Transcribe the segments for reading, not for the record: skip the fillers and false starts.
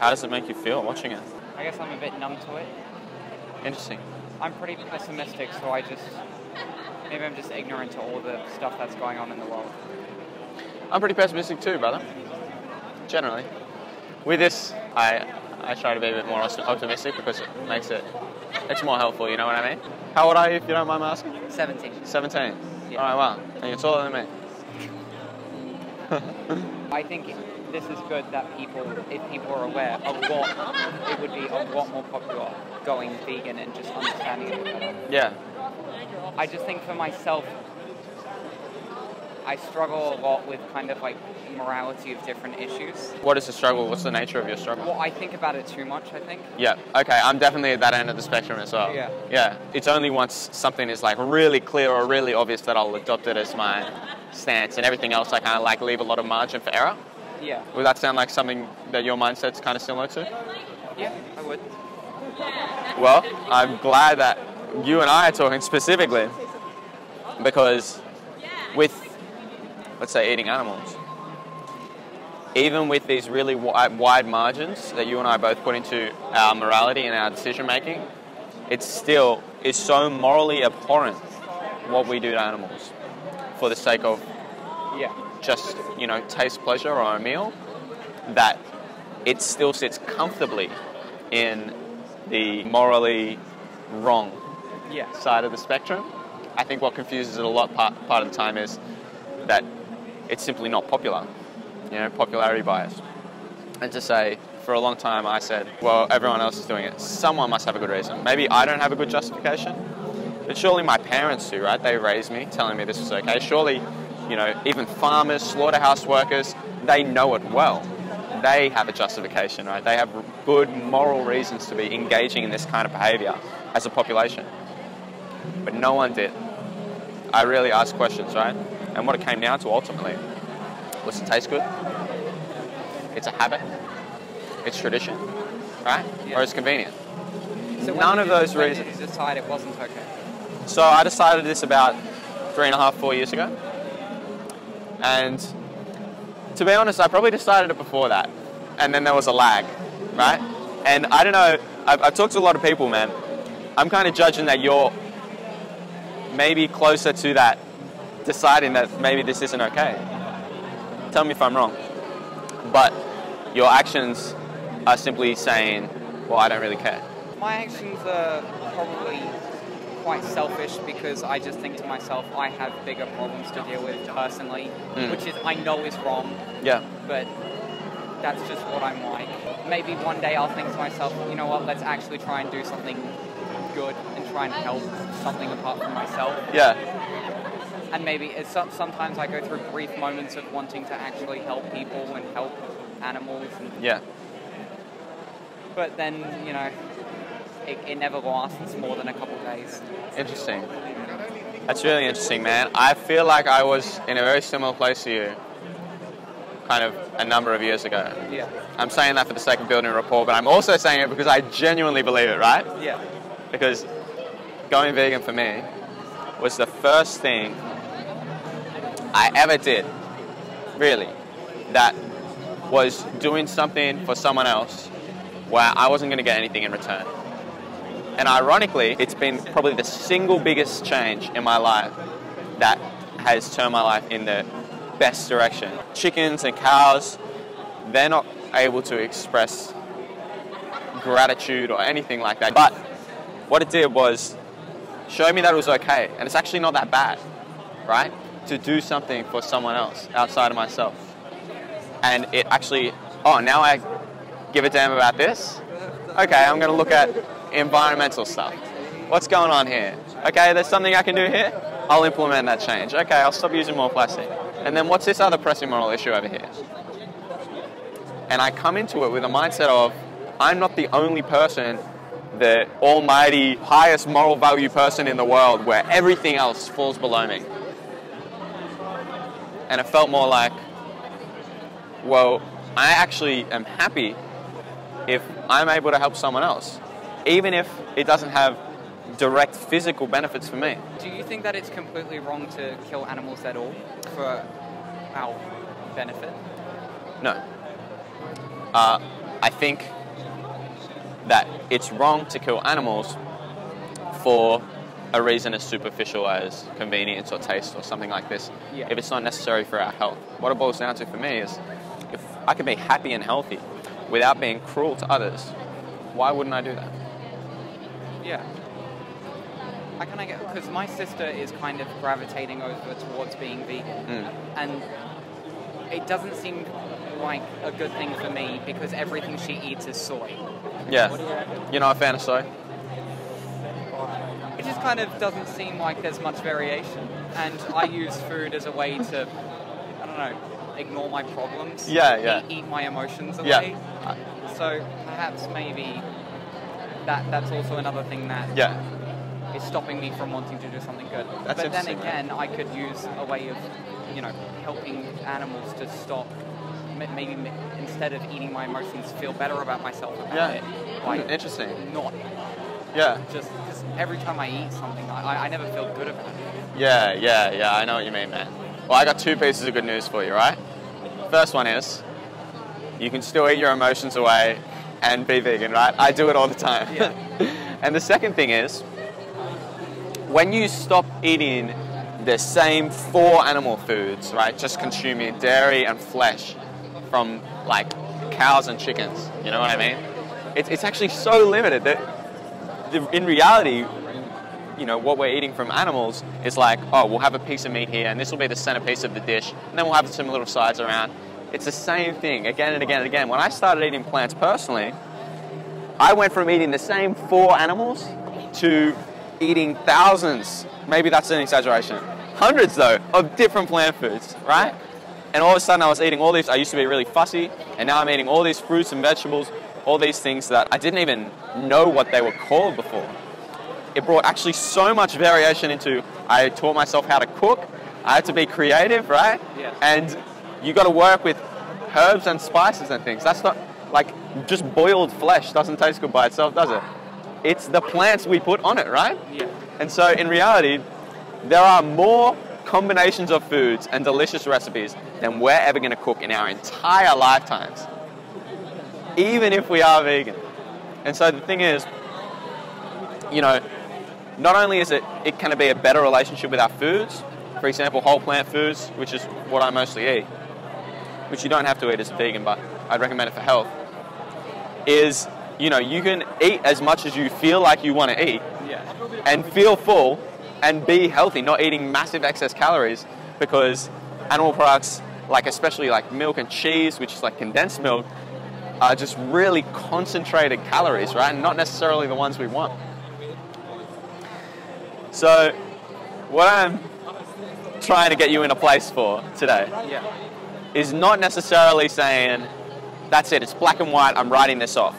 How does it make you feel watching it? I guess I'm a bit numb to it. Interesting. I'm pretty pessimistic, so maybe I'm just ignorant to all the stuff that's going on in the world. I'm pretty pessimistic too, brother. Generally. With this, I try to be a bit more optimistic because it makes it's more helpful, you know what I mean? How old are you, if you don't mind me asking? 17. 17? Yeah. Alright, wow. And you're taller than me. I think this is good that if people are aware of what it would be a lot more popular going vegan and just understanding it better. Yeah. I just think for myself, I struggle a lot with kind of like morality of different issues. What is the struggle? What's the nature of your struggle? Well, I think about it too much, I think. Yeah, okay, I'm definitely at that end of the spectrum as well. Yeah. Yeah, it's only once something is like really clear or really obvious that I'll adopt it as my stance, and everything else I kind of like leave a lot of margin for error. Yeah. Would that sound like something that your mindset's kind of similar to? Yeah, I would. Well, I'm glad that you and I are talking specifically, because with, let's say, eating animals, even with these really wide margins that you and I both put into our morality and our decision making, it still is so morally abhorrent what we do to animals for the sake of just, taste, pleasure, or a meal, that it still sits comfortably in the morally wrong side of the spectrum. I think what confuses it a lot part of the time is that it's simply not popular, popularity bias. And to say, for a long time I said, well, everyone else is doing it. Someone must have a good reason. Maybe I don't have a good justification, but surely my parents do, right? They raised me telling me this was okay. Surely, even farmers, slaughterhouse workers, they know it well. They have a justification, right? They have good moral reasons to be engaging in this kind of behavior as a population. But no one did. I really asked questions, right? And what it came down to ultimately was it taste good? It's a habit. It's tradition, right? Yeah. Or it's convenient. So None of those reasons. When did you decide it wasn't okay? So I decided this about 3.5, 4 years ago. And to be honest, I probably decided it before that. And then there was a lag, right? And I don't know, I've talked to a lot of people, man. I'm kind of judging that you're maybe closer to that, deciding that maybe this isn't okay. Tell me if I'm wrong. But your actions are simply saying, well, I don't really care. My actions are probably quite selfish because I just think to myself, I have bigger problems to deal with personally, which I know is wrong. Yeah. But that's just what I'm like. Maybe one day I'll think to myself, you know what, let's actually try and do something good and try and help something apart from myself. Yeah. And maybe sometimes I go through brief moments of wanting to actually help people and help animals. Yeah. But then, it never lasts more than a couple of days. Interesting. That's really interesting, man. I feel like I was in a very similar place to you kind of a number of years ago. Yeah. I'm saying that for the sake of building a rapport, but I'm also saying it because I genuinely believe it, right? Yeah. Because going vegan for me was the first thing I ever did, really, that was doing something for someone else where I wasn't going to get anything in return. And ironically, it's been probably the single biggest change in my life that has turned my life in the best direction. Chickens and cows, they're not able to express gratitude or anything like that. But what it did was show me that it was okay. And it's actually not that bad, right? To do something for someone else outside of myself. And it actually, now I give a damn about this? Okay, I'm going to look at environmental stuff. What's going on here? Okay, there's something I can do here? I'll implement that change. Okay, I'll stop using more plastic. And then what's this other pressing moral issue over here? And I come into it with a mindset of, I'm not the only person, the almighty, highest moral value person in the world where everything else falls below me. And it felt more like, well, I actually am happy if I'm able to help someone else, even if it doesn't have direct physical benefits for me. Do you think that it's completely wrong to kill animals at all for our benefit? No. I think that it's wrong to kill animals for a reason as superficial as convenience or taste or something like this, Yeah. if it's not necessary for our health. What it boils down to for me is, if I can be happy and healthy without being cruel to others, why wouldn't I do that? Yeah. I kind of get, because my sister is kind of gravitating over towards being vegan, and it doesn't seem like a good thing for me because everything she eats is soy. Yeah. You're not a fan of soy? It just kind of doesn't seem like there's much variation, and I use food as a way to, I don't know, ignore my problems. Yeah. Eat my emotions away. Yeah. So perhaps maybe that's also another thing that is stopping me from wanting to do something good. That's but then interesting, again, I could use a way of, helping animals to stop. Maybe instead of eating my emotions, feel better about myself about it. Like, interesting. Not. Yeah. Just because every time I eat something, I never feel good about it. Yeah, I know what you mean, man. Well, I got two pieces of good news for you, right? First one is, you can still eat your emotions away and be vegan, right? I do it all the time. Yeah. And the second thing is, when you stop eating the same 4 animal foods, right? Just consuming dairy and flesh from like cows and chickens, you know what I mean? It's actually so limited that in reality, what we're eating from animals is like, oh, we'll have a piece of meat here and this will be the centerpiece of the dish, and then we'll have some little sides around. It's the same thing again and again and again. When I started eating plants personally, I went from eating the same 4 animals to eating thousands, maybe that's an exaggeration, hundreds though, of different plant foods, right? And all of a sudden I was eating all these, I used to be really fussy, and now I'm eating all these fruits and vegetables, all these things that I didn't even know what they were called before. It brought actually so much variation into, I taught myself how to cook, I had to be creative, right? Yeah. And you got to work with herbs and spices and things. That's not, like, just boiled flesh doesn't taste good by itself, does it? It's the plants we put on it, right? Yeah. And so in reality, there are more combinations of foods and delicious recipes than we're ever going to cook in our entire lifetimes, even if we are vegan. And so the thing is, not only is it can be a better relationship with our foods, for example, whole plant foods, which is what I mostly eat, which you don't have to eat as a vegan, but I'd recommend it for health, is, you can eat as much as you feel like you want to eat and feel full and be healthy, not eating massive excess calories, because animal products, like especially like milk and cheese, which is like condensed milk, are just really concentrated calories, right? And not necessarily the ones we want. So what I'm trying to get you in a place for today is not necessarily saying, that's it, it's black and white, I'm writing this off.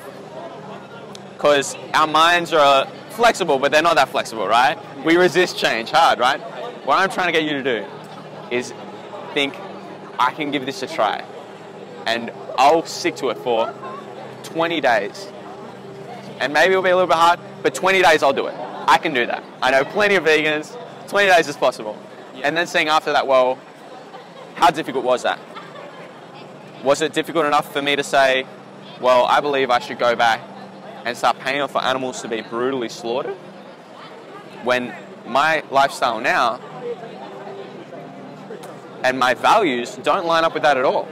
Because our minds are flexible, but they're not that flexible, right? We resist change hard, right? What I'm trying to get you to do is think, I can give this a try. And I'll stick to it for 20 days. And maybe it'll be a little bit hard, but 20 days I'll do it. I can do that. I know plenty of vegans, 20 days is possible. And then saying after that, well, how difficult was that? Was it difficult enough for me to say, well, I believe I should go back and start paying for animals to be brutally slaughtered, when my lifestyle now and my values don't line up with that at all?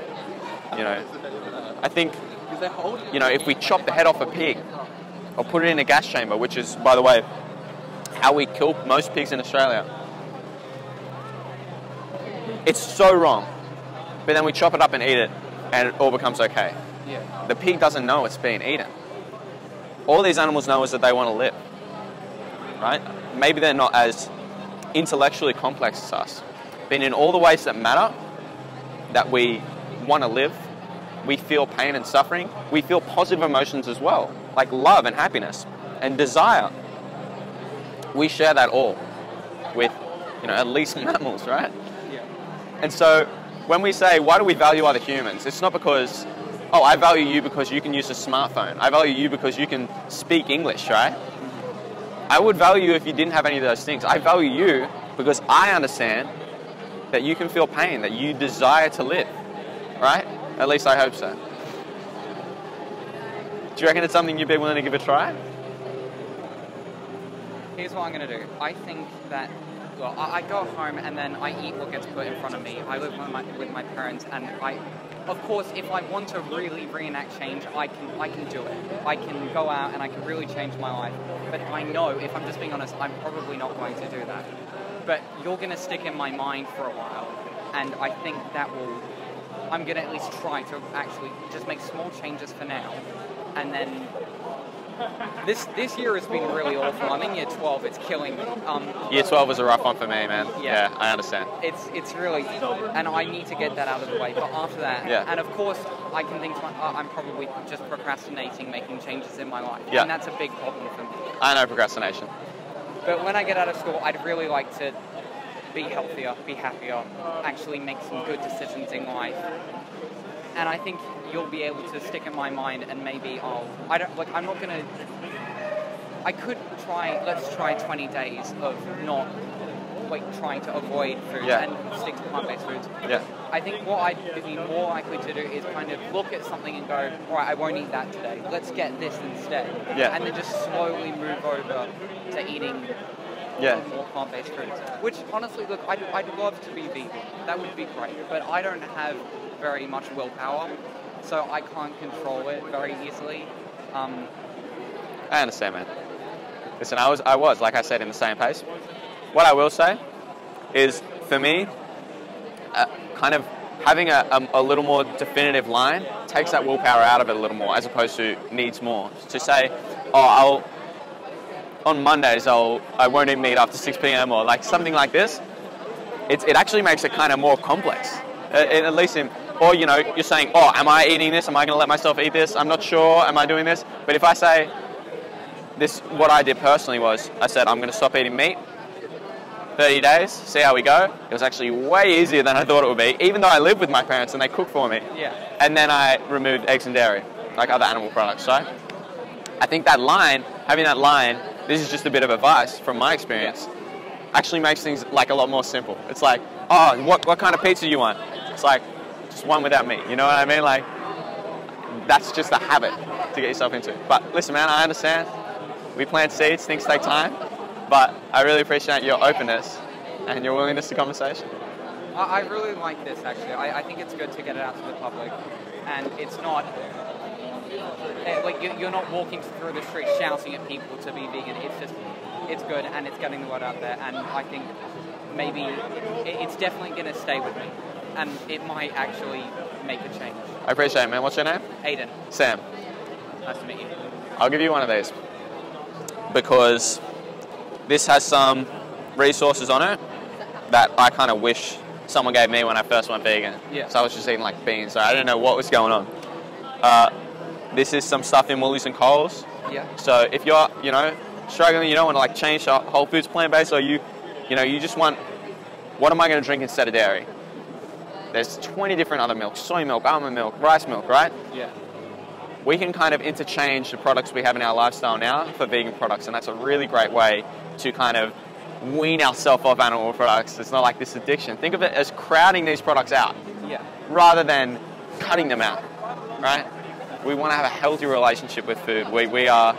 I think, if we chop the head off a pig or put it in a gas chamber, which is, by the way, how we kill most pigs in Australia, it's so wrong. But then we chop it up and eat it, and it all becomes okay. Yeah. The pig doesn't know it's being eaten. All these animals know is that they want to live, right? Maybe they're not as intellectually complex as us, but in all the ways that matter, that we want to live, we feel pain and suffering, we feel positive emotions as well, like love and happiness and desire. We share that all with, at least mammals, right? Yeah. And so when we say, why do we value other humans? It's not because, oh, I value you because you can use a smartphone. I value you because you can speak English, right? I would value you if you didn't have any of those things. I value you because I understand that you can feel pain, that you desire to live, right? At least I hope so. Do you reckon it's something you'd be willing to give a try? Here's what I'm going to do. I think that, well, I go home and then I eat what gets put in front of me. I live with my parents, and of course, if I want to really reenact change, I can do it. I can go out and I can really change my life. But I know, if I'm just being honest, I'm probably not going to do that. But you're going to stick in my mind for a while, and I think that will, I'm going to at least try to actually just make small changes for now. And then this year has been really awful. I'm in year 12. It's killing me. Year 12 was a rough one for me, man. Yeah, I understand. It's really, and I need to get that out of the way. But after that, and of course, I can think to I'm probably just procrastinating making changes in my life, and that's a big problem for me. I know procrastination. But when I get out of school, I'd really like to be healthier, be happier, actually make some good decisions in life. And I think you'll be able to stick in my mind, and maybe I'm not gonna. I could try. Let's try 20 days of not trying to avoid food and stick to plant-based foods. Yeah. I think what I'd be more likely to do is kind of look at something and go, all right, I won't eat that today. Let's get this instead. Yeah. And then just slowly move over to eating more plant-based foods. Which honestly, look, I'd love to be vegan. That would be great. But I don't have very much willpower, so I can't control it very easily. I understand, man. Listen, I was, like I said, in the same pace. What I will say is, for me, kind of having a little more definitive line takes that willpower out of it a little more, as opposed to needs more. To say, on Mondays I won't eat meat after 6 p.m. or like something like this. It actually makes it kind of more complex. At least or you're saying, am I eating this? Am I going to let myself eat this? I'm not sure. Am I doing this? But if I say this, what I did personally was I said I'm going to stop eating meat. 30 days, see how we go. It was actually way easier than I thought it would be, even though I live with my parents and they cook for me. Yeah. And then I removed eggs and dairy, like other animal products. So I think that line, having that line, this is just a bit of advice from my experience, actually makes things like a lot more simple. It's like, what kind of pizza do you want? It's like, just one without meat. You know what I mean? Like, that's just a habit to get yourself into. But listen, man, I understand. We plant seeds, things take time. But I really appreciate your openness and your willingness to conversation. I really like this, actually. I think it's good to get it out to the public. And it's not, you're not walking through the street shouting at people to be vegan. It's just, it's good and it's getting the word out there. And I think maybe it's definitely going to stay with me. And it might actually make a change. I appreciate it, man. What's your name? Aiden. Sam. Nice to meet you. I'll give you one of these because this has some resources on it that I kind of wish someone gave me when I first went vegan. Yeah. So I was just eating like beans, so I didn't know what was going on. This is some stuff in Woolies and Coles. Yeah. So if you're, struggling, you don't want to like change to Whole Foods plant-based, or you just want, what am I going to drink instead of dairy? There's 20 different other milks: soy milk, almond milk, rice milk, right? Yeah. We can kind of interchange the products we have in our lifestyle now for vegan products, and that's a really great way to kind of wean ourselves off animal products. It's not like this addiction. Think of it as crowding these products out, rather than cutting them out, right? We want to have a healthy relationship with food. We are,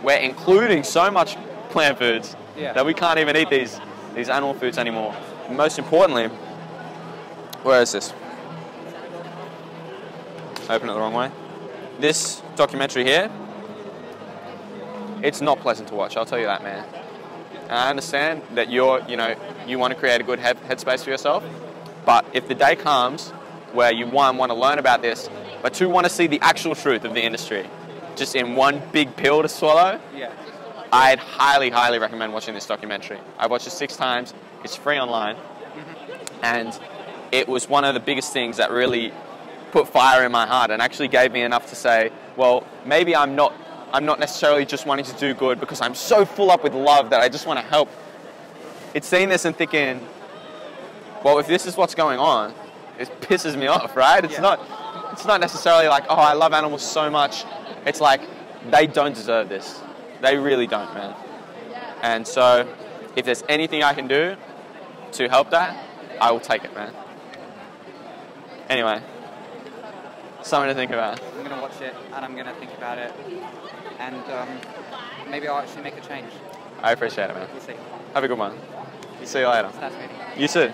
we're including so much plant foods that we can't even eat these animal foods anymore. And most importantly, where is this? Open it the wrong way. This documentary here, it's not pleasant to watch, I'll tell you that, man. And I understand that you want to create a good headspace for yourself, but if the day comes where you, one, want to learn about this, but two, want to see the actual truth of the industry, just in one big pill to swallow, I'd highly, highly recommend watching this documentary. I've watched it 6 times, it's free online, and it was one of the biggest things that really put fire in my heart and actually gave me enough to say, well, maybe I'm not necessarily just wanting to do good because I'm so full up with love that I just want to help. It's seeing this and thinking, well, if this is what's going on, it pisses me off, right? It's not necessarily like, I love animals so much. It's like, they don't deserve this. They really don't, man. And so, if there's anything I can do to help that, I will take it, man. Anyway. Something to think about. I'm going to watch it, and I'm going to think about it, and maybe I'll actually make a change. I appreciate it, man. We'll see. Have a good one. See you later. It's nice meeting you. You too.